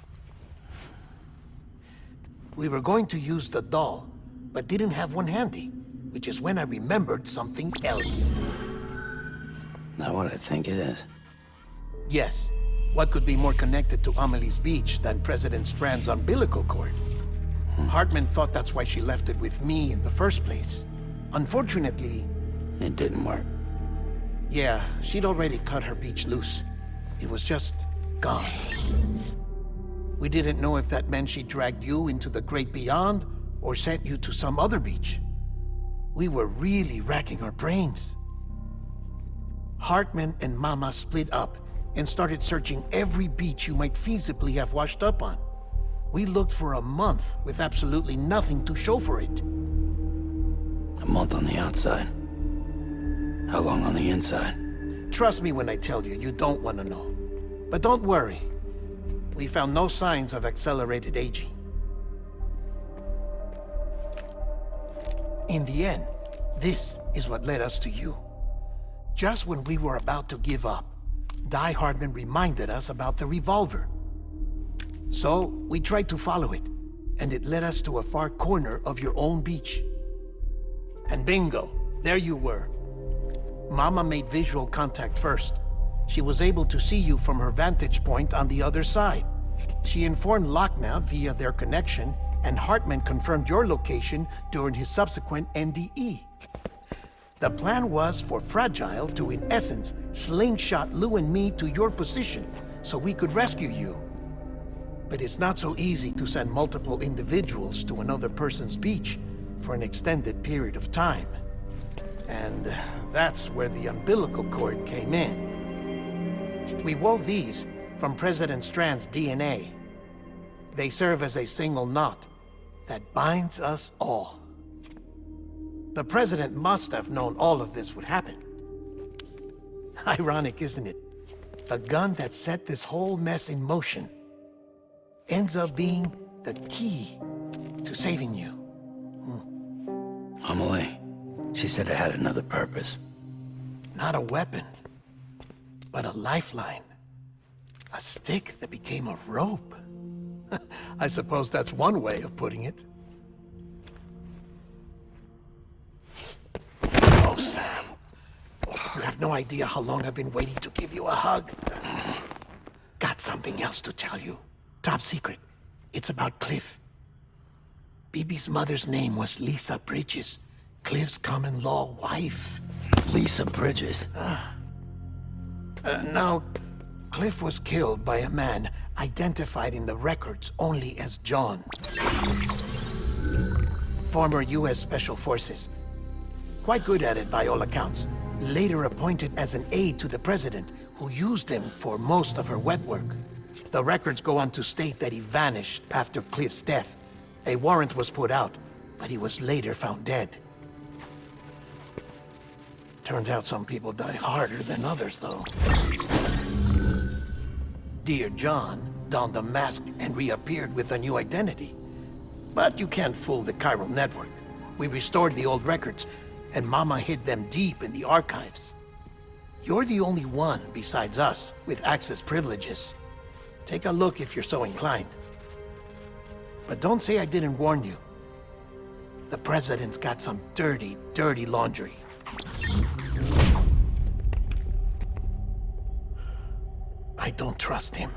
We were going to use the doll, but didn't have one handy, which is when I remembered something else. Not what I think it is. Yes. What could be more connected to Amelie's beach than President Strand's umbilical cord? Hartman thought that's why she left it with me in the first place. Unfortunately... It didn't work. Yeah, she'd already cut her beach loose. It was just gone. We didn't know if that meant she dragged you into the great beyond or sent you to some other beach. We were really racking our brains. Hartman and Mama split up and started searching every beach you might feasibly have washed up on. We looked for a month with absolutely nothing to show for it. A month on the outside. How long on the inside? Trust me when I tell you, you don't want to know. But don't worry. We found no signs of accelerated aging. In the end, this is what led us to you. Just when we were about to give up, Die Hardman reminded us about the revolver. So, we tried to follow it, and it led us to a far corner of your own beach. And bingo, there you were. Mama made visual contact first. She was able to see you from her vantage point on the other side. She informed Lochna via their connection, and Hartman confirmed your location during his subsequent NDE. The plan was for Fragile to, in essence, slingshot Lou and me to your position so we could rescue you. But it's not so easy to send multiple individuals to another person's beach for an extended period of time. And that's where the umbilical cord came in. We wove these from President Strand's DNA. They serve as a single knot that binds us all. The President must have known all of this would happen. Ironic, isn't it? The gun that set this whole mess in motion ends up being the key to saving you. Amelie, she said it had another purpose. Not a weapon, but a lifeline. A stick that became a rope. I suppose that's one way of putting it. Oh, Sam. You have no idea how long I've been waiting to give you a hug. Got something else to tell you. Top secret. It's about Cliff. Bibi's mother's name was Lisa Bridges, Cliff's common-law wife. Lisa Bridges? Now, Cliff was killed by a man identified in the records only as John. Former U.S. Special Forces. Quite good at it by all accounts. Later appointed as an aide to the president, who used him for most of her wet work. The records go on to state that he vanished after Cliff's death. A warrant was put out, but he was later found dead. Turned out some people die harder than others, though. Dear John donned a mask and reappeared with a new identity. But you can't fool the chiral network. We restored the old records, and Mama hid them deep in the archives. You're the only one, besides us, with access privileges. Take a look if you're so inclined. But don't say I didn't warn you. The President's got some dirty, dirty laundry. I don't trust him,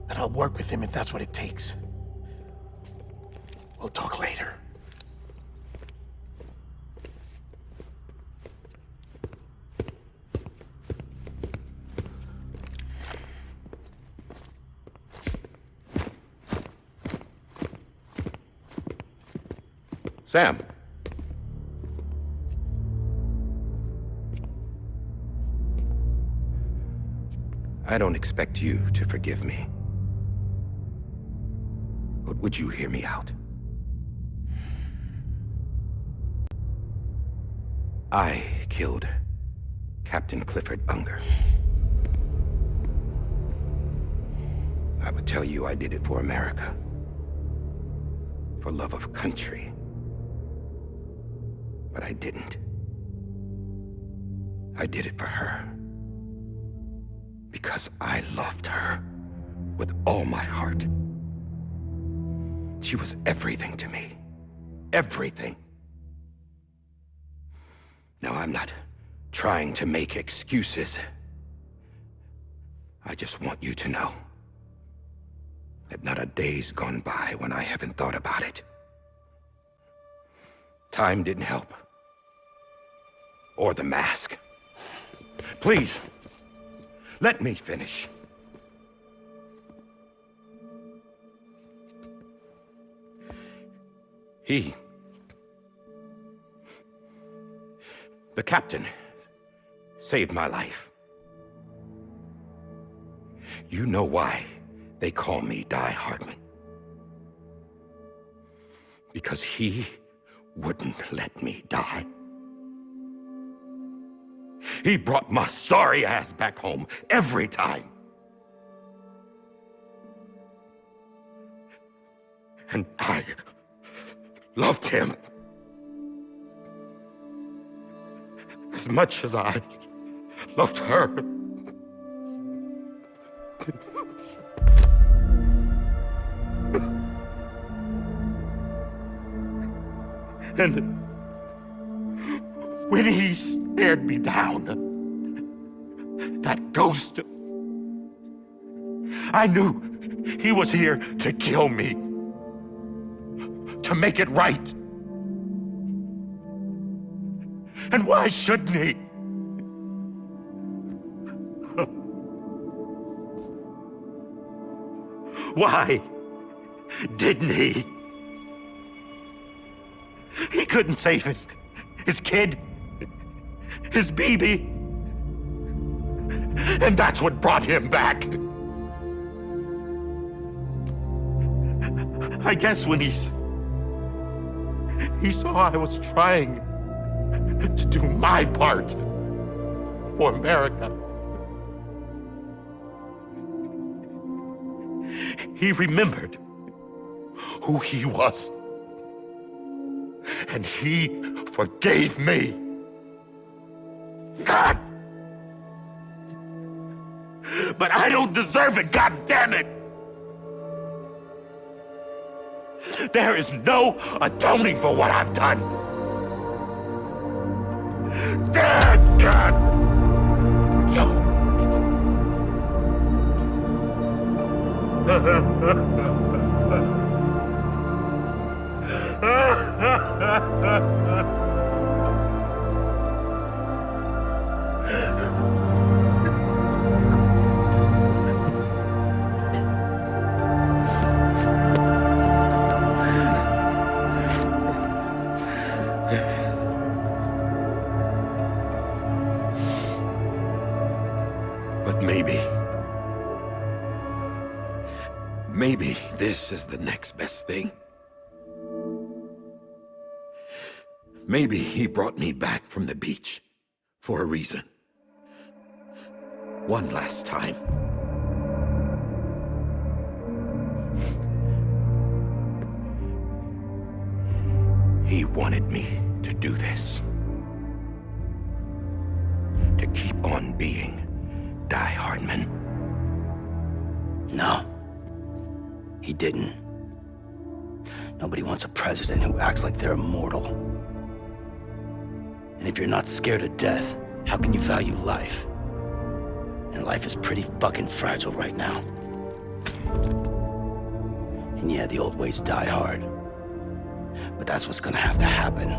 but I'll work with him if that's what it takes. We'll talk later. Sam. I don't expect you to forgive me. But would you hear me out? I killed Captain Clifford Unger. I would tell you I did it for America. For love of country. But I didn't. I did it for her. Because I loved her with all my heart. She was everything to me. Everything. Now, I'm not trying to make excuses. I just want you to know that not a day's gone by when I haven't thought about it. Time didn't help. Or the mask. Please, let me finish. The captain saved my life. You know why they call me Die Hardman. Because he wouldn't let me die. He brought my sorry ass back home every time. And I loved him as much as I loved her. And when he stared me down, that ghost, I knew he was here to kill me, to make it right. And why shouldn't he? Why didn't he? He couldn't save his kid, his baby. And that's what brought him back. I guess when he saw I was trying to do my part for America, he remembered who he was. And he forgave me. God! But I don't deserve it, God damn it! There is no atoning for what I've done. Damn God! But maybe this is the next best thing. Maybe he brought me back from the beach for a reason. One last time. He wanted me to do this. To keep on being Die Hardman. No. He didn't. Nobody wants a president who acts like they're immortal. And if you're not scared of death, how can you value life? And life is pretty fucking fragile right now. And yeah, the old ways die hard. But that's what's gonna have to happen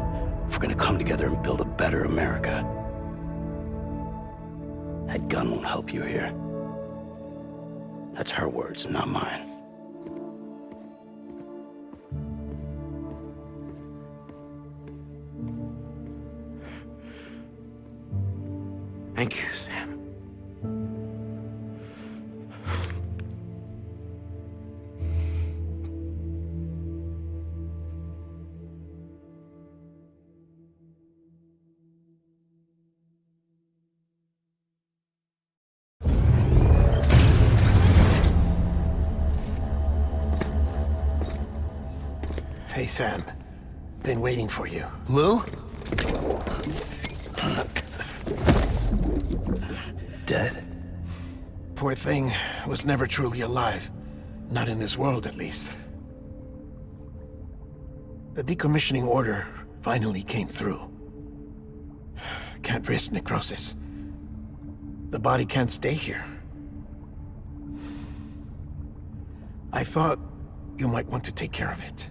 if we're gonna come together and build a better America. That gun won't help you here. That's her words, not mine. Thank you, Sam. Hey, Sam. Been waiting for you. Lou? Dead? Poor thing was never truly alive. Not in this world, at least. The decommissioning order finally came through. Can't risk necrosis. The body can't stay here. I thought you might want to take care of it.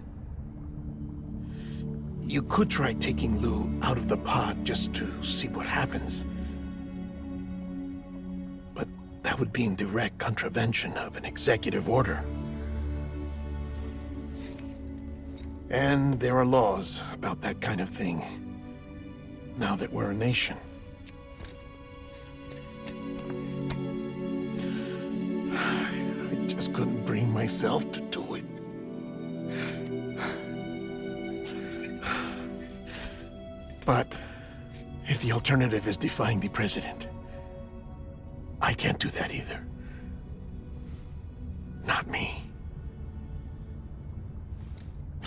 You could try taking Lou out of the pod just to see what happens. But that would be in direct contravention of an executive order. And there are laws about that kind of thing, now that we're a nation. just couldn't bring myself to do it. But if the alternative is defying the president, I can't do that either. Not me.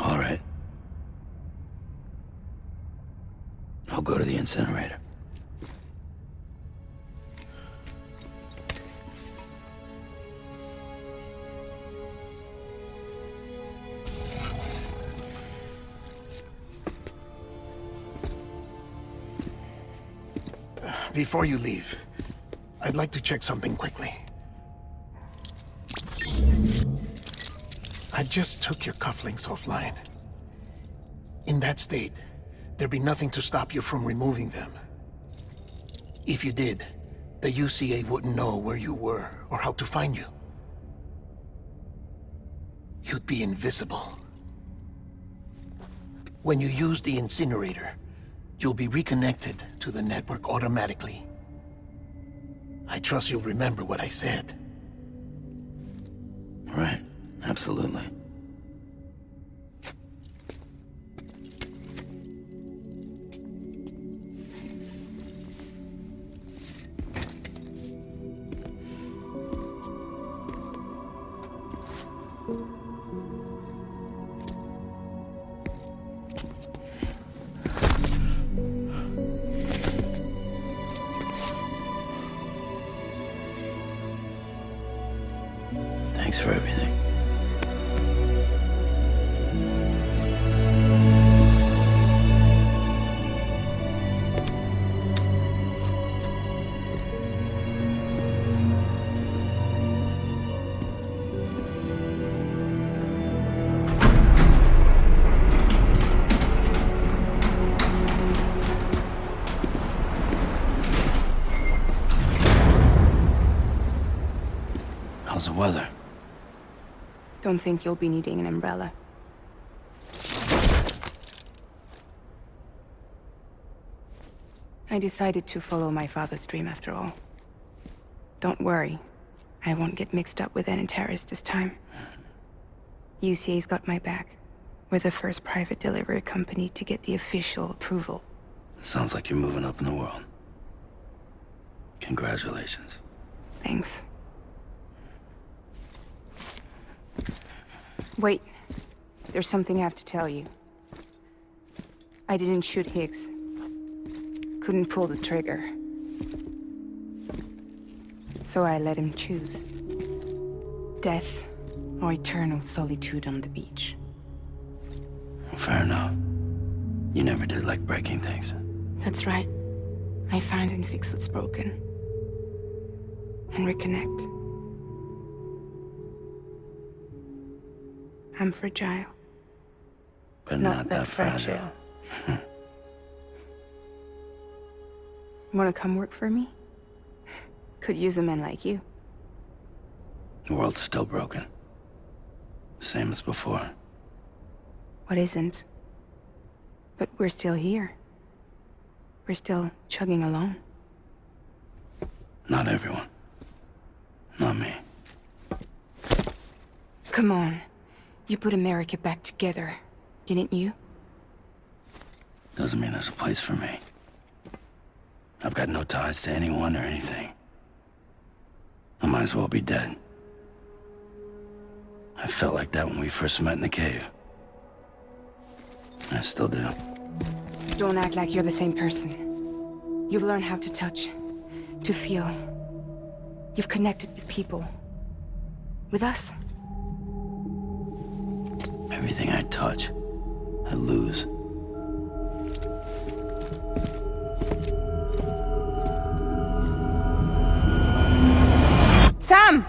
All right. I'll go to the incinerator. Before you leave, I'd like to check something quickly. I just took your cufflinks offline. In that state, there'd be nothing to stop you from removing them. If you did, the UCA wouldn't know where you were or how to find you. You'd be invisible. When you use the incinerator, you'll be reconnected to the network automatically. I trust you'll remember what I said. Right, absolutely. Thanks for everything. How's the weather? Don't think you'll be needing an umbrella. I decided to follow my father's dream after all. Don't worry. I won't get mixed up with any terrorists this time. UCA's got my back. We're the first private delivery company to get the official approval. Sounds like you're moving up in the world. Congratulations. Thanks. Wait. There's something I have to tell you. I didn't shoot Higgs. Couldn't pull the trigger. So I let him choose. Death or eternal solitude on the beach. Fair enough. You never did like breaking things. That's right. I find and fix what's broken. And reconnect. I'm fragile. But not that fragile. Wanna come work for me? Could use a man like you. The world's still broken. Same as before. What isn't? But we're still here. We're still chugging along. Not everyone. Not me. Come on. You put America back together, didn't you? Doesn't mean there's a place for me. I've got no ties to anyone or anything. I might as well be dead. I felt like that when we first met in the cave. I still do. Don't act like you're the same person. You've learned how to touch, to feel. You've connected with people. With us. Everything I touch, I lose. Sam!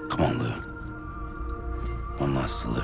Come on, Lou. One last to live.